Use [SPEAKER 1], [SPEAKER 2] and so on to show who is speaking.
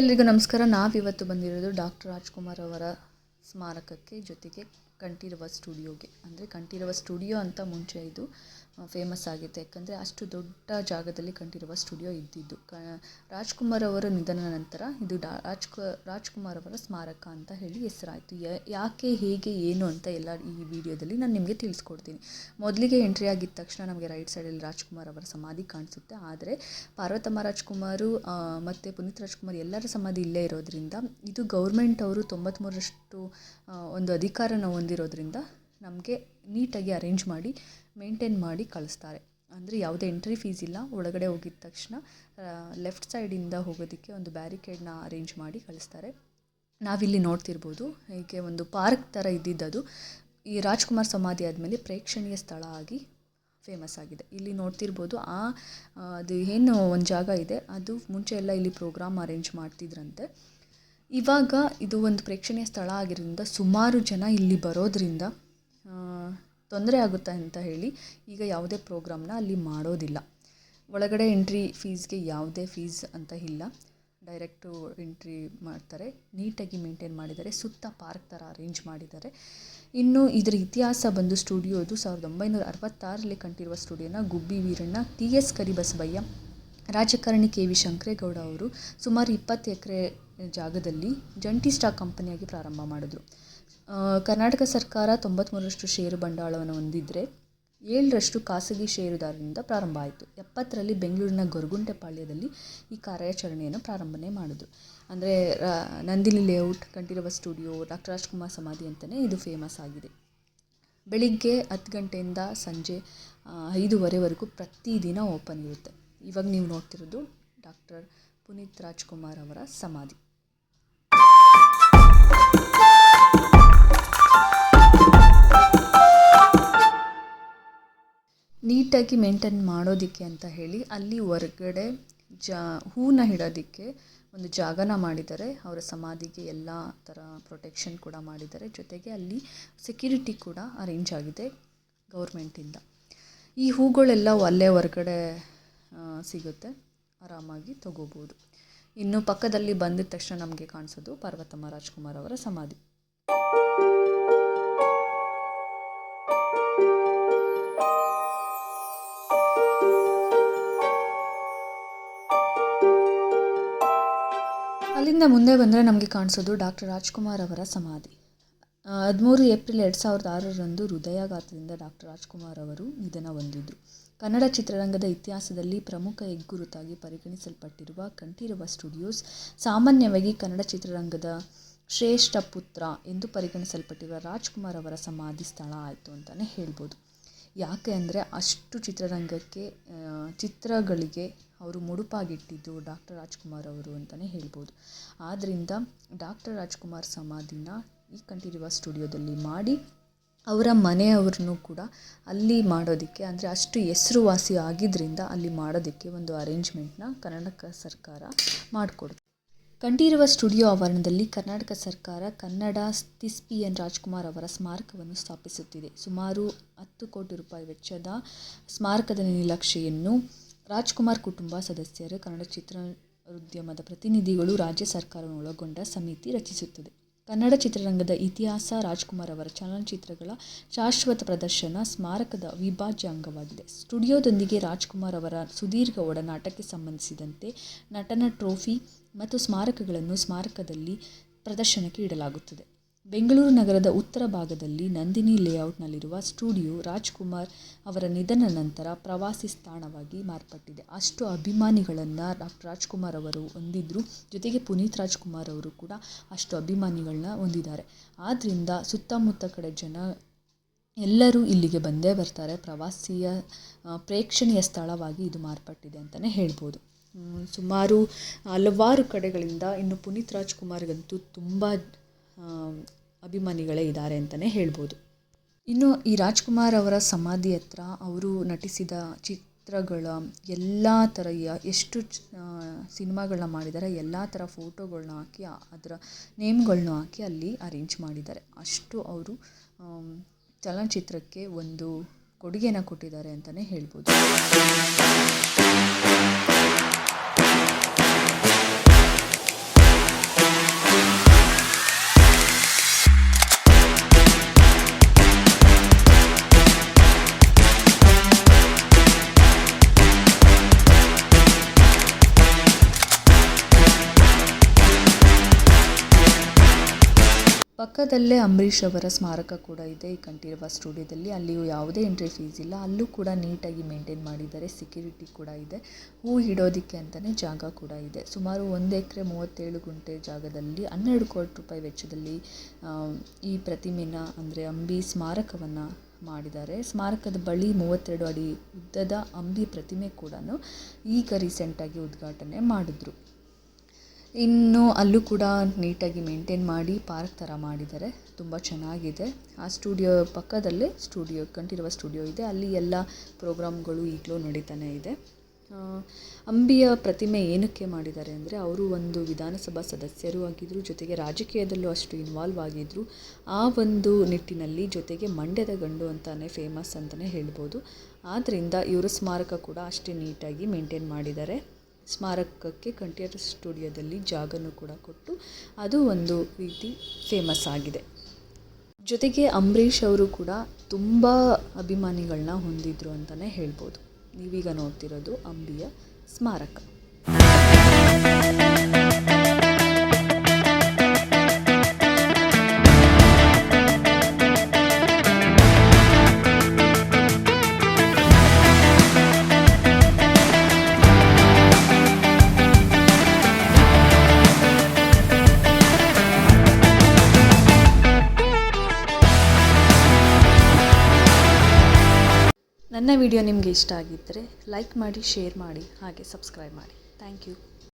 [SPEAKER 1] ಎಲ್ಲರಿಗೂ ನಮಸ್ಕಾರ. ನಾವಿವತ್ತು ಬಂದಿರೋದು ಡಾಕ್ಟರ್ ರಾಜ್ಕುಮಾರ್ ಅವರ ಸ್ಮಾರಕಕ್ಕೆ, ಜೊತೆಗೆ ಕಂಠೀರವ ಸ್ಟುಡಿಯೋಗೆ. ಅಂದರೆ ಕಂಠೀರವ ಸ್ಟುಡಿಯೋ ಅಂತ ಮುಂಚೆ ಇದು ಫೇಮಸ್ ಆಗಿತ್ತು, ಯಾಕಂದರೆ ಅಷ್ಟು ದೊಡ್ಡ ಜಾಗದಲ್ಲಿ ಕಂಠೀರವ ಸ್ಟುಡಿಯೋ ಇದ್ದಿದ್ದು. ರಾಜ್ಕುಮಾರ್ ಅವರ ನಿಧನ ನಂತರ ಇದು ರಾಜ್ಕುಮಾರ್ ಅವರ ಸ್ಮಾರಕ ಅಂತ ಹೇಳಿ ಹೆಸರಾಯಿತು. ಯಾಕೆ, ಹೇಗೆ, ಏನು ಅಂತ ಎಲ್ಲ ಈ ವಿಡಿಯೋದಲ್ಲಿ ನಾನು ನಿಮಗೆ ತಿಳಿಸ್ಕೊಡ್ತೀನಿ. ಮೊದಲಿಗೆ ಎಂಟ್ರಿ ಆಗಿದ್ದ ತಕ್ಷಣ ನಮಗೆ ರೈಟ್ ಸೈಡಲ್ಲಿ ರಾಜ್ಕುಮಾರ್ ಅವರ ಸಮಾಧಿ ಕಾಣಿಸುತ್ತೆ. ಆದರೆ ಪಾರ್ವತಮ್ಮ ರಾಜ್ಕುಮಾರು ಮತ್ತು ಪುನೀತ್ ರಾಜ್ಕುಮಾರ್ ಎಲ್ಲರ ಸಮಾಧಿ ಇಲ್ಲೇ ಇರೋದ್ರಿಂದ, ಇದು ಗೌರ್ಮೆಂಟ್ ಅವರು 93ರಷ್ಟು ಒಂದು ಅಧಿಕಾರನ ಹೊಂದಿರೋದ್ರಿಂದ ನಮಗೆ ನೀಟಾಗಿ ಅರೇಂಜ್ ಮಾಡಿ ಮೇಂಟೈನ್ ಮಾಡಿ ಕಳಿಸ್ತಾರೆ. ಅಂದರೆ ಯಾವುದೇ ಎಂಟ್ರಿ ಫೀಸ್ ಇಲ್ಲ. ಒಳಗಡೆ ಹೋಗಿದ ತಕ್ಷಣ ಲೆಫ್ಟ್ ಸೈಡಿಂದ ಹೋಗೋದಕ್ಕೆ ಒಂದು ಬ್ಯಾರಿಕೇಡ್ನ ಅರೇಂಜ್ ಮಾಡಿ ಕಳಿಸ್ತಾರೆ. ನಾವಿಲ್ಲಿ ನೋಡ್ತಿರ್ಬೋದು, ಹೀಗೆ ಒಂದು ಪಾರ್ಕ್ ಥರ ಇದ್ದಿದ್ದದು ಈ ರಾಜ್ಕುಮಾರ್ ಸಮಾಧಿ ಆದಮೇಲೆ ಪ್ರೇಕ್ಷಣೀಯ ಸ್ಥಳ ಆಗಿ ಫೇಮಸ್ ಆಗಿದೆ. ಇಲ್ಲಿ ನೋಡ್ತಿರ್ಬೋದು, ಅದು ಏನು ಒಂದು ಜಾಗ ಇದೆ, ಅದು ಮುಂಚೆ ಎಲ್ಲ ಇಲ್ಲಿ ಪ್ರೋಗ್ರಾಮ್ ಅರೇಂಜ್ ಮಾಡ್ತಿದ್ರಂತೆ. ಇವಾಗ ಇದು ಒಂದು ಪ್ರೇಕ್ಷಣೀಯ ಸ್ಥಳ ಆಗಿರೋದ್ರಿಂದ ಸುಮಾರು ಜನ ಇಲ್ಲಿ ಬರೋದ್ರಿಂದ ತೊಂದರೆ ಆಗುತ್ತೆ ಅಂತ ಹೇಳಿ ಈಗ ಯಾವುದೇ ಪ್ರೋಗ್ರಾಮ್ನ ಅಲ್ಲಿ ಮಾಡೋದಿಲ್ಲ. ಒಳಗಡೆ ಎಂಟ್ರಿ ಫೀಸ್ಗೆ ಯಾವುದೇ ಫೀಸ್ ಅಂತ ಇಲ್ಲ, ಡೈರೆಕ್ಟು ಎಂಟ್ರಿ ಮಾಡ್ತಾರೆ. ನೀಟಾಗಿ ಮೇಂಟೈನ್ ಮಾಡಿದ್ದಾರೆ, ಸುತ್ತ ಪಾರ್ಕ್ ಥರ ಅರೇಂಜ್ ಮಾಡಿದ್ದಾರೆ. ಇನ್ನು ಇದರ ಇತಿಹಾಸ ಬಂದು ಸ್ಟುಡಿಯೋದು 1966ರಲ್ಲಿ ಕಂಠೀರವ ಸ್ಟುಡಿಯೋನ ಗುಬ್ಬಿ ವೀರಣ್ಣ, TS ಕರಿಬಸವಯ್ಯ, ರಾಜಕಾರಣಿ KV ಶಂಕರೇಗೌಡ ಅವರು ಸುಮಾರು 20 ಎಕರೆ ಜಾಗದಲ್ಲಿ ಜಂಟಿ ಸ್ಟಾಕ್ ಕಂಪನಿಯಾಗಿ ಪ್ರಾರಂಭ ಮಾಡಿದ್ರು. ಕರ್ನಾಟಕ ಸರ್ಕಾರ 93ರಷ್ಟು ಷೇರು ಬಂಡವಾಳವನ್ನು ಹೊಂದಿದ್ರೆ 7ರಷ್ಟು ಖಾಸಗಿ ಷೇರುದಾರರಿಂದ ಪ್ರಾರಂಭ ಆಯಿತು. 70ರಲ್ಲಿ ಬೆಂಗಳೂರಿನ ಗೊರಗುಂಟೆಪಾಳ್ಯದಲ್ಲಿ ಈ ಕಾರ್ಯಾಚರಣೆಯನ್ನು ಪ್ರಾರಂಭನೆ ಮಾಡಿದ್ರು. ಅಂದರೆ Nandini layout, Kanteerava studio, doctor Rajkumar ಸಮಾಧಿ ಅಂತಲೇ ಇದು ಫೇಮಸ್ ಆಗಿದೆ. ಬೆಳಿಗ್ಗೆ 10 ಗಂಟೆಯಿಂದ ಸಂಜೆ 5:30ವರೆಗೂ ಪ್ರತಿದಿನ ಓಪನ್ ಇರುತ್ತೆ. ಇವಾಗ ನೀವು ನೋಡ್ತಿರೋದು ಡಾಕ್ಟರ್ ಪುನೀತ್ ರಾಜ್ಕುಮಾರ್ ಅವರ ಸಮಾಧಿ. ನೀಟಾಗಿ ಮೇಂಟೈನ್ ಮಾಡೋದಕ್ಕೆ ಅಂತ ಹೇಳಿ ಅಲ್ಲಿ ಹೊರಗಡೆ ಹೂನ ಇಡೋದಕ್ಕೆ ಒಂದು ಜಾಗನ ಮಾಡಿದ್ದಾರೆ. ಅವರ ಸಮಾಧಿಗೆ ಎಲ್ಲ ಥರ ಪ್ರೊಟೆಕ್ಷನ್ ಕೂಡ ಮಾಡಿದ್ದಾರೆ. ಜೊತೆಗೆ ಅಲ್ಲಿ ಸೆಕ್ಯೂರಿಟಿ ಕೂಡ ಅರೇಂಜ್ ಆಗಿದೆ ಗೌರ್ಮೆಂಟಿಂದ. ಈ ಹೂಗಳೆಲ್ಲ ಅಲ್ಲೇ ಹೊರಗಡೆ ಸಿಗುತ್ತೆ, ಆರಾಮಾಗಿ ತಗೋಬೋದು. ಇನ್ನು ಪಕ್ಕದಲ್ಲಿ ಬಂದಿದ ತಕ್ಷಣ ನಮಗೆ ಕಾಣಿಸೋದು ಪಾರ್ವತಮ್ಮ ರಾಜ್ಕುಮಾರ್ ಅವರ ಸಮಾಧಿ. ಅಲ್ಲಿಂದ ಮುಂದೆ ಬಂದರೆ ನಮಗೆ ಕಾಣಿಸೋದು ಡಾಕ್ಟರ್ ರಾಜ್ಕುಮಾರ್ ಅವರ ಸಮಾಧಿ. 13 ಏಪ್ರಿಲ್ 2006ರಂದು ಹೃದಯಾಘಾತದಿಂದ ಡಾಕ್ಟರ್ ರಾಜ್ಕುಮಾರ್ ಅವರು ನಿಧನ ಹೊಂದಿದ್ರು. ಕನ್ನಡ ಚಿತ್ರರಂಗದ ಇತಿಹಾಸದಲ್ಲಿ ಪ್ರಮುಖ ಹೆಗ್ಗುರುತಾಗಿ ಪರಿಗಣಿಸಲ್ಪಟ್ಟಿರುವ ಕಂಠೀರವ ಸ್ಟುಡಿಯೋಸ್ ಸಾಮಾನ್ಯವಾಗಿ ಕನ್ನಡ ಚಿತ್ರರಂಗದ ಶ್ರೇಷ್ಠ ಪುತ್ರ ಎಂದು ಪರಿಗಣಿಸಲ್ಪಟ್ಟಿರುವ ರಾಜ್ಕುಮಾರ್ ಅವರ ಸಮಾಧಿ ಸ್ಥಳ ಆಯಿತು ಅಂತಲೇ ಹೇಳ್ಬೋದು. ಯಾಕೆ ಅಂದರೆ ಅಷ್ಟು ಚಿತ್ರಗಳಿಗೆ ಅವರು ಮುಡುಪಾಗಿಟ್ಟಿದ್ದು ಡಾಕ್ಟರ್ ರಾಜ್ಕುಮಾರ್ ಅವರು ಅಂತಲೇ ಹೇಳ್ಬೋದು. ಆದ್ದರಿಂದ ಡಾಕ್ಟರ್ ರಾಜ್ಕುಮಾರ್ ಸಮಾಧಿನ ಈ ಕಂಠೀರವ ಸ್ಟುಡಿಯೋದಲ್ಲಿ ಮಾಡಿ ಅವರ ಮನೆಯವ್ರನ್ನೂ ಕೂಡ ಅಲ್ಲಿ ಮಾಡೋದಕ್ಕೆ, ಅಂದರೆ ಅಷ್ಟು ಹೆಸರುವಾಸಿ ಆಗಿದ್ದರಿಂದ ಅಲ್ಲಿ ಮಾಡೋದಕ್ಕೆ ಒಂದು ಅರೇಂಜ್ಮೆಂಟ್ನ ಕರ್ನಾಟಕ ಸರ್ಕಾರ ಮಾಡಿಕೊಡ್ತು. ಕಂಠೀರವ ಸ್ಟುಡಿಯೋ ಆವರಣದಲ್ಲಿ ಕರ್ನಾಟಕ ಸರ್ಕಾರ ಕನ್ನಡ ಥಿಸ್ಪಿಯನ್ ರಾಜ್ಕುಮಾರ್ ಅವರ ಸ್ಮಾರಕವನ್ನು ಸ್ಥಾಪಿಸುತ್ತಿದೆ. ಸುಮಾರು 10 ಕೋಟಿ ರೂಪಾಯಿ ವೆಚ್ಚದ ಸ್ಮಾರಕದ ನಿರ್ಲಕ್ಷ್ಯೆಯನ್ನು ರಾಜ್ಕುಮಾರ್ ಕುಟುಂಬ ಸದಸ್ಯರು, ಕನ್ನಡ ಚಿತ್ರೋದ್ಯಮದ ಪ್ರತಿನಿಧಿಗಳು, ರಾಜ್ಯ ಸರ್ಕಾರವನ್ನು ಒಳಗೊಂಡ ಸಮಿತಿ ರಚಿಸುತ್ತದೆ. ಕನ್ನಡ ಚಿತ್ರರಂಗದ ಇತಿಹಾಸ, ರಾಜ್ಕುಮಾರ್ ಅವರ ಚಲನಚಿತ್ರಗಳ ಶಾಶ್ವತ ಪ್ರದರ್ಶನ ಸ್ಮಾರಕದ ಅವಿಭಾಜ್ಯ ಅಂಗವಾಗಿದೆ. ಸ್ಟುಡಿಯೋದೊಂದಿಗೆ ರಾಜ್ಕುಮಾರ್ ಅವರ ಸುದೀರ್ಘ ಒಡನಾಟಕ್ಕೆ ಸಂಬಂಧಿಸಿದಂತೆ ನಟನ ಟ್ರೋಫಿ ಮತ್ತು ಸ್ಮಾರಕಗಳನ್ನು ಸ್ಮಾರಕದಲ್ಲಿ ಪ್ರದರ್ಶನಕ್ಕೆ ಇಡಲಾಗುತ್ತದೆ. ಬೆಂಗಳೂರು ನಗರದ ಉತ್ತರ ಭಾಗದಲ್ಲಿ ನಂದಿನಿ ಲೇಔಟ್ನಲ್ಲಿರುವ ಸ್ಟುಡಿಯೋ ರಾಜ್ಕುಮಾರ್ ಅವರ ನಿಧನ ನಂತರ ಪ್ರವಾಸಿ ತಾಣವಾಗಿ ಮಾರ್ಪಟ್ಟಿದೆ. ಅಷ್ಟು ಅಭಿಮಾನಿಗಳನ್ನು ಡಾಕ್ಟರ್ ರಾಜ್ಕುಮಾರ್ ಅವರು ಹೊಂದಿದ್ರು. ಜೊತೆಗೆ ಪುನೀತ್ ರಾಜ್ಕುಮಾರ್ ಅವರು ಕೂಡ ಅಷ್ಟು ಅಭಿಮಾನಿಗಳನ್ನ ಹೊಂದಿದ್ದಾರೆ. ಆದ್ದರಿಂದ ಸುತ್ತಮುತ್ತ ಕಡೆ ಜನ ಎಲ್ಲರೂ ಇಲ್ಲಿಗೆ ಬಂದೇ ಬರ್ತಾರೆ. ಪ್ರೇಕ್ಷಣೀಯ ಸ್ಥಳವಾಗಿ ಇದು ಮಾರ್ಪಟ್ಟಿದೆ ಅಂತಲೇ ಹೇಳ್ಬೋದು. ಸುಮಾರು ಹಲವಾರು ಕಡೆಗಳಿಂದ, ಇನ್ನು ಪುನೀತ್ ರಾಜ್ಕುಮಾರ್ಗಂತೂ ತುಂಬ ಅಭಿಮಾನಿಗಳೇ ಇದ್ದಾರೆ ಅಂತಲೇ ಹೇಳ್ಬೋದು. ಇನ್ನು ಈ ರಾಜ್ಕುಮಾರ್ ಅವರ ಸಮಾಧಿ ಹತ್ರ ಅವರು ನಟಿಸಿದ ಚಿತ್ರಗಳ ಎಲ್ಲ ಥರ ಎಷ್ಟು ಸಿನಿಮಾಗಳನ್ನ ಮಾಡಿದ್ದಾರೆ, ಎಲ್ಲ ಥರ ಫೋಟೋಗಳನ್ನ ಹಾಕಿ ಅದರ ನೇಮ್ಗಳನ್ನ ಹಾಕಿ ಅಲ್ಲಿ ಅರೇಂಜ್ ಮಾಡಿದ್ದಾರೆ. ಅಷ್ಟು ಅವರು ಚಲನಚಿತ್ರಕ್ಕೆ ಒಂದು ಕೊಡುಗೆನ ಕೊಟ್ಟಿದ್ದಾರೆ ಅಂತಲೇ ಹೇಳ್ಬೋದು. ಪಕ್ಕದಲ್ಲೇ ಅಂಬರೀಷ್ ಅವರ ಸ್ಮಾರಕ ಕೂಡ ಇದೆ ಈ ಕಂಠೀರವ ಸ್ಟುಡಿಯೋದಲ್ಲಿ. ಅಲ್ಲಿಯೂ ಯಾವುದೇ ಎಂಟ್ರಿ ಫೀಸ್ ಇಲ್ಲ. ಅಲ್ಲೂ ಕೂಡ ನೀಟಾಗಿ ಮೇಂಟೈನ್ ಮಾಡಿದ್ದಾರೆ. ಸೆಕ್ಯೂರಿಟಿ ಕೂಡ ಇದೆ. ಹೂ ಇಡೋದಕ್ಕೆ ಅಂತಲೇ ಜಾಗ ಕೂಡ ಇದೆ. ಸುಮಾರು 1 ಎಕರೆ 37 ಗುಂಟೆ ಜಾಗದಲ್ಲಿ 12 ಕೋಟಿ ರೂಪಾಯಿ ವೆಚ್ಚದಲ್ಲಿ ಈ ಪ್ರತಿಮೆನ ಅಂದರೆ ಅಂಬಿ ಸ್ಮಾರಕವನ್ನು ಮಾಡಿದ್ದಾರೆ. ಸ್ಮಾರಕದ ಬಳಿ 32 ಅಡಿ ಉದ್ದದ ಅಂಬಿ ಪ್ರತಿಮೆ ಕೂಡ ಈಗ ರೀಸೆಂಟಾಗಿ ಉದ್ಘಾಟನೆ ಮಾಡಿದ್ರು. ಇನ್ನು ಅಲ್ಲೂ ಕೂಡ ನೀಟಾಗಿ ಮೇಂಟೈನ್ ಮಾಡಿ ಪಾರ್ಕ್ ಥರ ಮಾಡಿದ್ದಾರೆ. ತುಂಬ ಚೆನ್ನಾಗಿದೆ. ಆ ಸ್ಟುಡಿಯೋ ಪಕ್ಕದಲ್ಲೇ ಕಂಠೀರವ ಸ್ಟುಡಿಯೋ ಇದೆ. ಅಲ್ಲಿ ಎಲ್ಲ ಪ್ರೋಗ್ರಾಮ್ಗಳು ಈಗಲೂ ನಡೀತಾನೆ ಇದೆ. ಅಂಬಿಯ ಪ್ರತಿಮೆ ಏನಕ್ಕೆ ಮಾಡಿದ್ದಾರೆ ಅಂದರೆ ಅವರು ಒಂದು ವಿಧಾನಸಭಾ ಸದಸ್ಯರು ಆಗಿದ್ದರು, ಜೊತೆಗೆ ರಾಜಕೀಯದಲ್ಲೂ ಅಷ್ಟು ಇನ್ವಾಲ್ವ್ ಆಗಿದ್ದರು. ಆ ಒಂದು ನಿಟ್ಟಿನಲ್ಲಿ ಜೊತೆಗೆ ಮಂಡ್ಯದ ಗಂಡು ಅಂತಲೇ ಫೇಮಸ್ ಅಂತಲೇ ಹೇಳ್ಬೋದು. ಆದ್ದರಿಂದ ಇವರ ಸ್ಮಾರಕ ಕೂಡ ಅಷ್ಟೇ ನೀಟಾಗಿ ಮೇಂಟೈನ್ ಮಾಡಿದ್ದಾರೆ. ಸ್ಮಾರಕಕ್ಕೆ ಕಂಠೀರವ ಸ್ಟುಡಿಯೋದಲ್ಲಿ ಜಾಗನೂ ಕೂಡ ಕೊಟ್ಟು ಅದು ಒಂದು ರೀತಿ ಫೇಮಸ್ ಆಗಿದೆ. ಜೊತೆಗೆ ಅಂಬರೀಷ್ ಅವರು ಕೂಡ ತುಂಬ ಅಭಿಮಾನಿಗಳನ್ನ ಹೊಂದಿದ್ರು ಅಂತಲೇ ಹೇಳ್ಬೋದು. ನೀವೀಗ ನೋಡ್ತಿರೋದು ಅಂಬಿಯ ಸ್ಮಾರಕ. ನನ್ನ ವಿಡಿಯೋ ನಿಮಗೆ ಇಷ್ಟ ಆಗಿದ್ದರೆ ಲೈಕ್ ಮಾಡಿ, ಶೇರ್ ಮಾಡಿ, ಹಾಗೆ ಸಬ್ಸ್ಕ್ರೈಬ್ ಮಾಡಿ. Thank you.